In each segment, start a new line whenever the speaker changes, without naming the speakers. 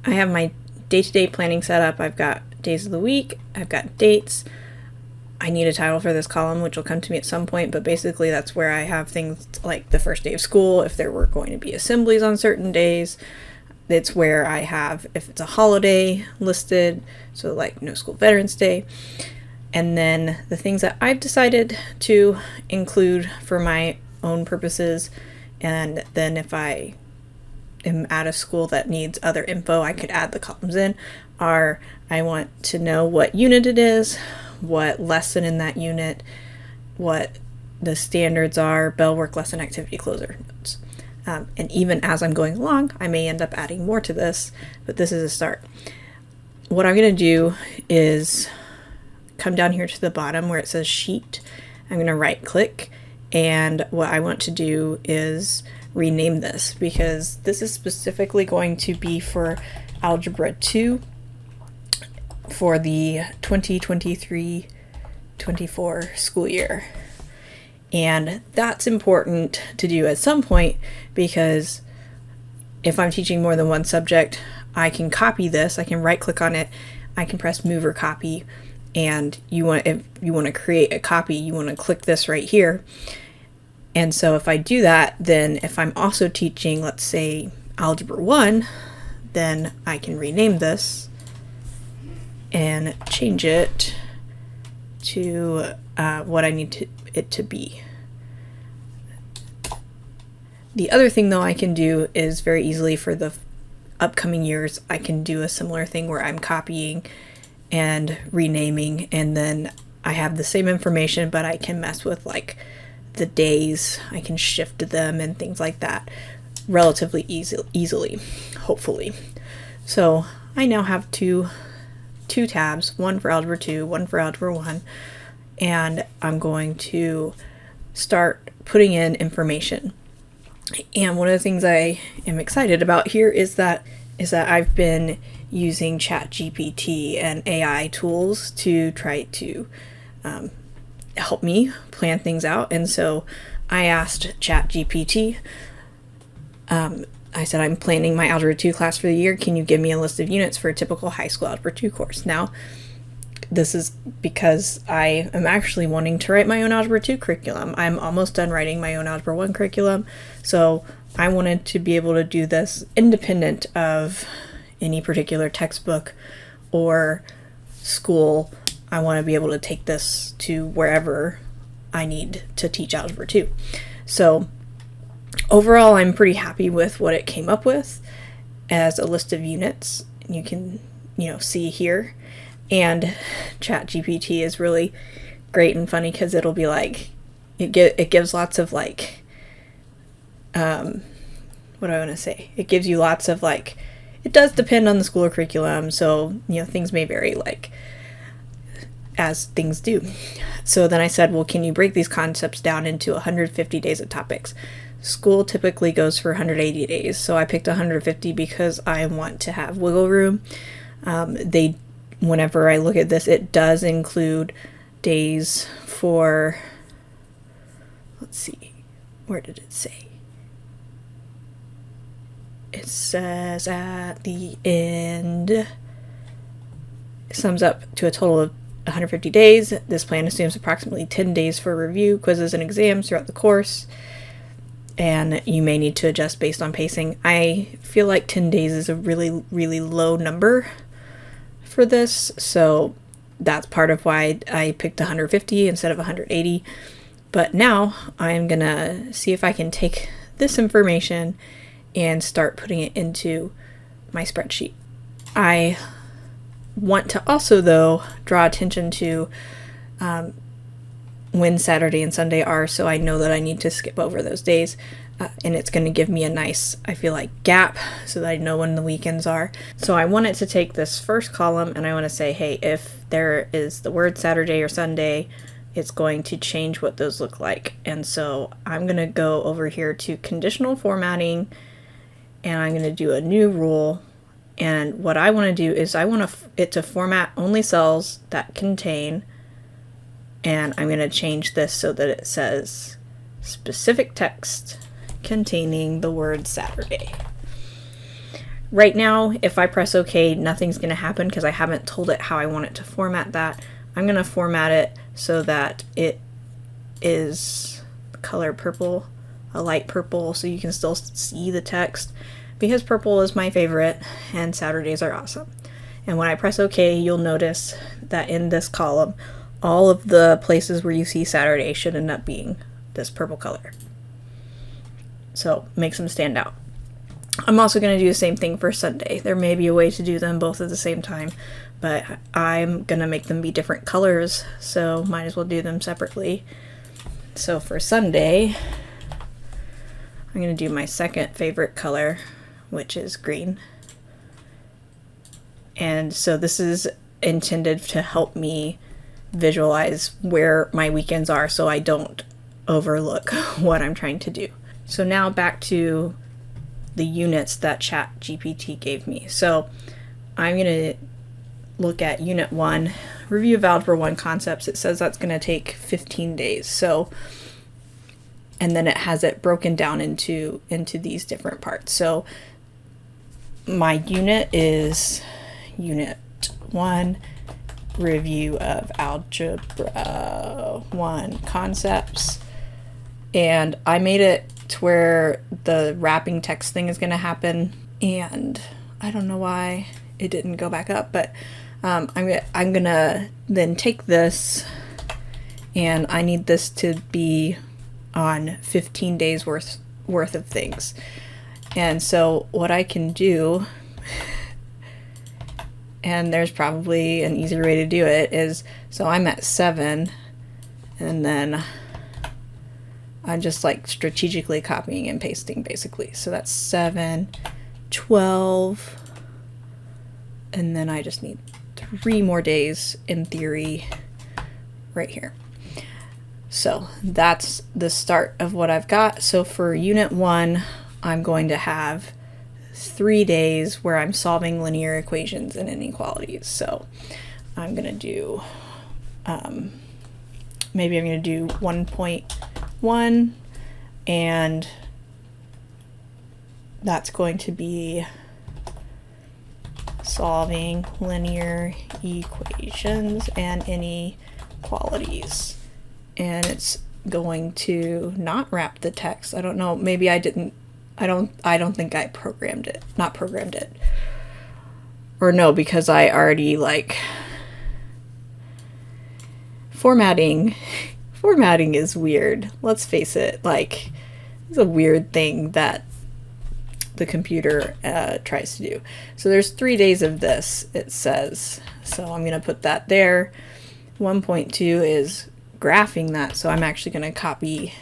I have my day-to-day planning set up. I've got days of the week, I've got dates. I need a title for this column, which will come to me at some point, but basically that's where I have things like the first day of school, if there were going to be assemblies on certain days. It's where I have, if it's a holiday, listed, so like no school Veterans Day. And then the things that I've decided to include for my own purposes, and then if I am at a school that needs other info, I could add the columns in, are I want to know what unit it is, what lesson in that unit, what the standards are, bell work, lesson, activity, closer notes. And even as I'm going along, I may end up adding more to this, but this is a start. What I'm going to do is come down here to the bottom where it says sheet. I'm going to right click, and what I want to do is rename this, because this is specifically going to be for Algebra 2 for the 2023-24 school year. And that's important to do at some point, because if I'm teaching more than one subject, I can copy this, I can right click on it, I can press move or copy, and if you want to create a copy, you want to click this right here. And so if I do that, then if I'm also teaching, let's say, Algebra 1, then I can rename this and change it to what I need it to be. The other thing, though, I can do is very easily for the upcoming years, I can do a similar thing where I'm copying and renaming, and then I have the same information, but I can mess with like the days, I can shift them and things like that relatively easily, hopefully. So I now have two tabs, one for Algebra 2, one for Algebra 1, and I'm going to start putting in information. And one of the things I am excited about here is that I've been using ChatGPT and AI tools to try to help me plan things out. And so I asked ChatGPT, I said, I'm planning my Algebra 2 class for the year. Can you give me a list of units for a typical high school Algebra 2 course? Now, this is because I am actually wanting to write my own Algebra 2 curriculum. I'm almost done writing my own Algebra 1 curriculum, so I wanted to be able to do this independent of any particular textbook or school. I want to be able to take this to wherever I need to teach Algebra 2. So overall, I'm pretty happy with what it came up with as a list of units. You can, see here. And ChatGPT is really great and funny because it'll be like, it gives lots of like, what do I want to say? It gives you lots of like, it does depend on the school or curriculum, so, things may vary like as things do. So then I said, well, can you break these concepts down into 150 days of topics? School typically goes for 180 days, so I picked 150 because I want to have wiggle room. Whenever I look at this, it does include days for, let's see, where did it say? It says at the end, it sums up to a total of 150 days. This plan assumes approximately 10 days for review, quizzes, and exams throughout the course, and you may need to adjust based on pacing. I feel like 10 days is a really, really low number for this, so that's part of why I picked 150 instead of 180. But now I'm gonna see if I can take this information and start putting it into my spreadsheet. I want to also, though, draw attention to when Saturday and Sunday are, so I know that I need to skip over those days. And it's going to give me a nice, I feel like, gap so that I know when the weekends are. So I want it to take this first column and I want to say, hey, if there is the word Saturday or Sunday, it's going to change what those look like. And so I'm going to go over here to conditional formatting and I'm going to do a new rule. And what I want to do is I want it to format only cells that contain, and I'm going to change this so that it says specific text containing the word Saturday. right now, if I press OK, nothing's going to happen because I haven't told it how I want it to format that. I'm going to format it so that it is color purple, a light purple, so you can still see the text, because purple is my favorite and Saturdays are awesome. And when I press OK, you'll notice that in this column, all of the places where you see Saturday should end up being this purple color. So makes them stand out. I'm also going to do the same thing for Sunday. There may be a way to do them both at the same time, but I'm going to make them be different colors, so might as well do them separately. So for Sunday, I'm going to do my second favorite color, which is green. And so this is intended to help me visualize where my weekends are so I don't overlook what I'm trying to do. So now back to the units that ChatGPT gave me. So I'm going to look at Unit 1, Review of Algebra 1 Concepts. It says that's going to take 15 days. So, and then it has it broken down into these different parts. So my unit is Unit 1, Review of Algebra 1 Concepts. And I made it to where the wrapping text thing is going to happen. And I don't know why it didn't go back up, but I'm going to then take this, and I need this to be on 15 days worth of things. And so what I can do, and there's probably an easier way to do it, is, so I'm at 7, and then I'm just like strategically copying and pasting basically. So that's 7, 12, and then I just need 3 more days in theory right here. So that's the start of what I've got. So for Unit 1, I'm going to have 3 days where I'm solving linear equations and inequalities. So I'm going to do, maybe I'm going to do 1.1, and that's going to be solving linear equations and inequalities. And it's going to not wrap the text. I don't know, maybe I didn't, I don't think I programmed it, not programmed it. Or no, because I already like formatting is weird. Let's face it, like it's a weird thing that the computer tries to do. So there's 3 days of this, it says. So I'm going to put that there. 1.2 is graphing that, so I'm actually going to copy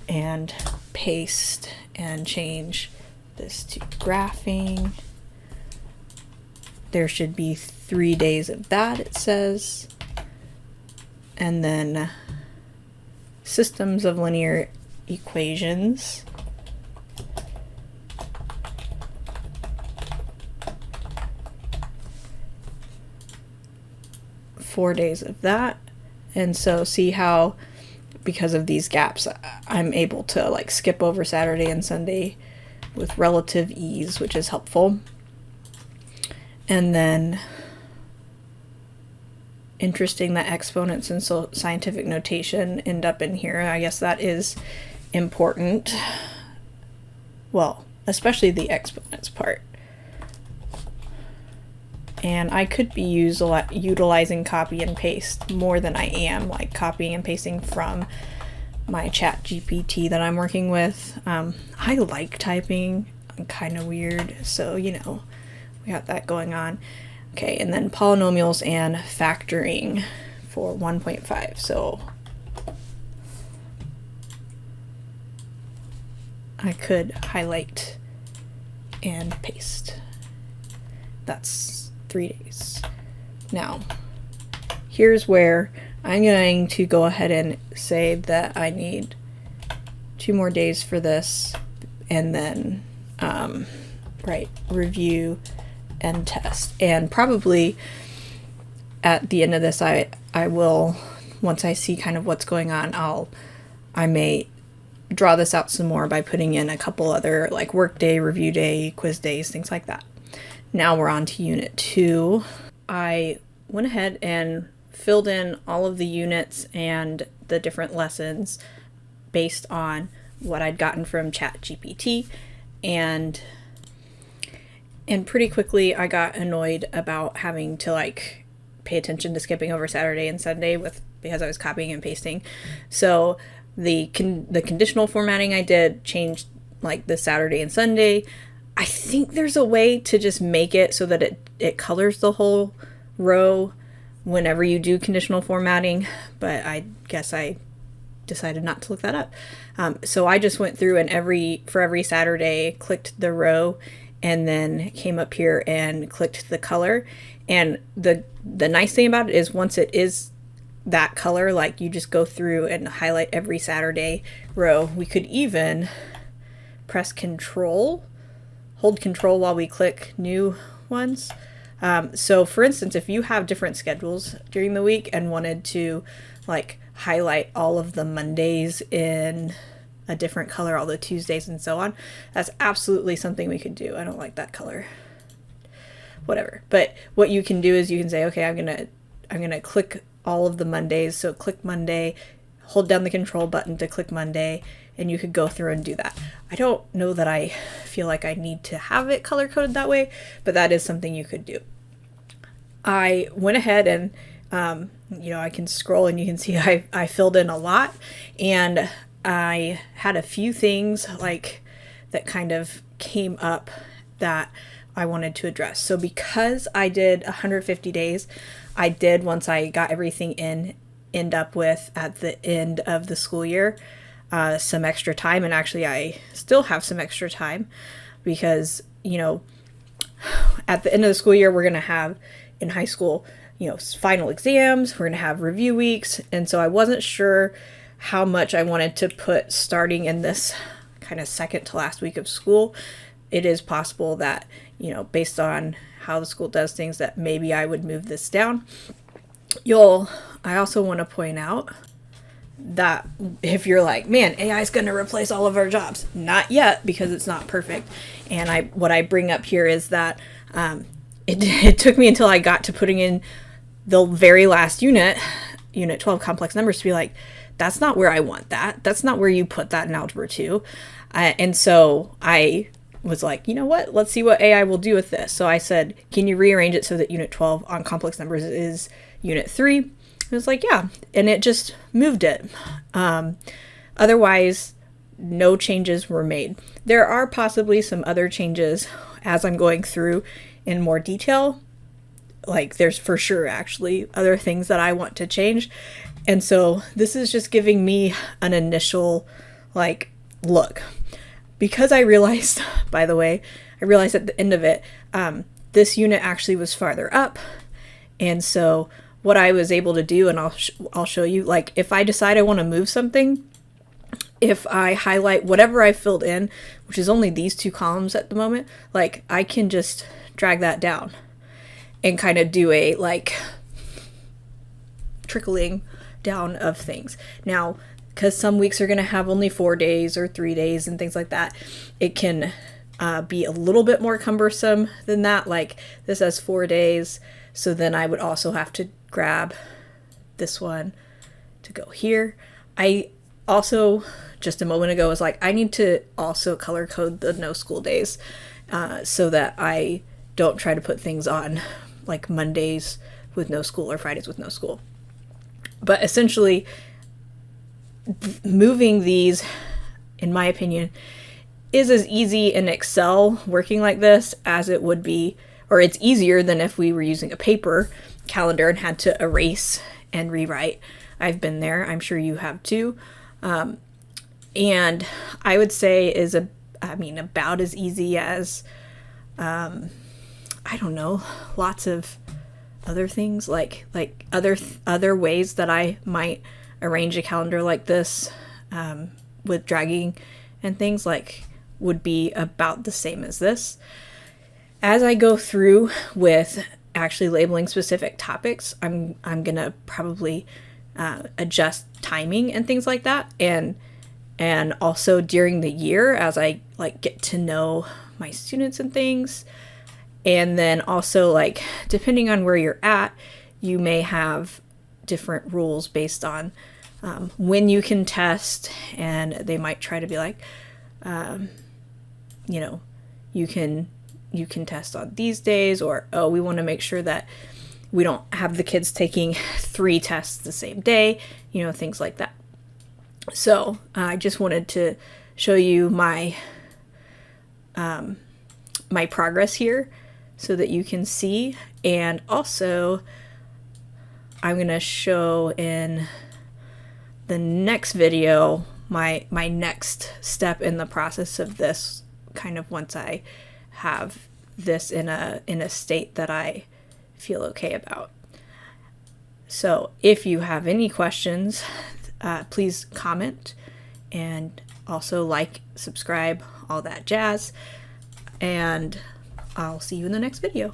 and paste and change this to graphing. There should be 3 days of that, it says. And then systems of linear equations. Four days of that. And so see how, because of these gaps, I'm able to like skip over Saturday and Sunday with relative ease, which is helpful. And then interesting that exponents and so scientific notation end up in here. I guess that is important. Well, especially the exponents part. And I could be utilizing copy and paste more than I am, like copying and pasting from my ChatGPT that I'm working with. I like typing. I'm kind of weird, so you know, we got that going on. Okay, and then polynomials and factoring for 1.5. So I could highlight and paste. That's 3 days. Now, here's where I'm going to go ahead and say that I need 2 more days for this, and then right, review and test. And probably at the end of this, I will, once I see kind of what's going on, I may draw this out some more by putting in a couple other like work day, review day, quiz days, things like that. Now we're on to Unit 2. I went ahead and filled in all of the units and the different lessons based on what I'd gotten from ChatGPT, and pretty quickly I got annoyed about having to like pay attention to skipping over Saturday and Sunday because I was copying and pasting. So the conditional formatting I did changed like the Saturday and Sunday. I think there's a way to just make it so that it colors the whole row whenever you do conditional formatting, but I guess I decided not to look that up. So I just went through and for every Saturday clicked the row and then came up here and clicked the color. And the nice thing about it is once it is that color, like you just go through and highlight every Saturday row. We could even press hold control while we click new ones. So for instance, if you have different schedules during the week and wanted to like highlight all of the Mondays in a different color, all the Tuesdays and so on, that's absolutely something we could do. I don't like that color. Whatever. But what you can do is you can say, okay, I'm gonna click all of the Mondays. So click Monday, hold down the control button to click Monday, and you could go through and do that. I don't know that I feel like I need to have it color coded that way, but that is something you could do. I went ahead and, I can scroll and you can see I filled in a lot, and I had a few things like that kind of came up that I wanted to address. So because I did 150 days, I did, once I got everything end up with at the end of the school year, some extra time. And actually I still have some extra time because, at the end of the school year, we're going to have in high school, final exams, we're going to have review weeks. And so I wasn't sure how much I wanted to put starting in this kind of second to last week of school. It is possible that, based on how the school does things, that maybe I would move this down. I also want to point out that if you're like, man, AI is going to replace all of our jobs, not yet, because it's not perfect. And what I bring up here is that it took me until I got to putting in the very last unit 12, complex numbers, to be like, that's not where I want that. That's not where you put that in Algebra 2. And so I was like, you know what? Let's see what AI will do with this. So I said, can you rearrange it so that Unit 12 on complex numbers is Unit 3? It was like, yeah. And it just moved it. Otherwise, no changes were made. There are possibly some other changes as I'm going through in more detail. Like there's for sure actually other things that I want to change. And so this is just giving me an initial look. Because I realized, by the way, at the end of it, this unit actually was farther up. And so what I was able to do, and I'll show you, if I decide I want to move something, if I highlight whatever I filled in, which is only these two columns at the moment, I can just drag that down and kind of do a trickling down of things. Now, because some weeks are going to have only 4 days or 3 days and things like that, it can be a little bit more cumbersome than that. This has 4 days, so then I would also have to grab this one to go here. I also, just a moment ago, was I need to also color code the no school days so that I don't try to put things on Mondays with no school or Fridays with no school. But essentially, moving these, in my opinion, is as easy in Excel working like this as it would be, or it's easier than if we were using a paper calendar and had to erase and rewrite. I've been there. I'm sure you have too. And I would say is about as easy as, lots of other things, other ways that I might arrange a calendar like this with dragging and things would be about the same as this. As I go through with actually labeling specific topics, I'm gonna probably adjust timing and things like that, and and also during the year as I like get to know my students and things. And then also, like, depending on where you're at, you may have different rules based on when you can test, and they might try to be like, you know, you can test on these days, or, oh, we want to make sure that we don't have the kids taking 3 tests the same day, you know, things like that. So I just wanted to show you my my progress here so that you can see. And also I'm going to show in the next video my next step in the process of this, kind of once I have this in a state that I feel okay about. So if you have any questions, please comment, and also like, subscribe, all that jazz, and I'll see you in the next video.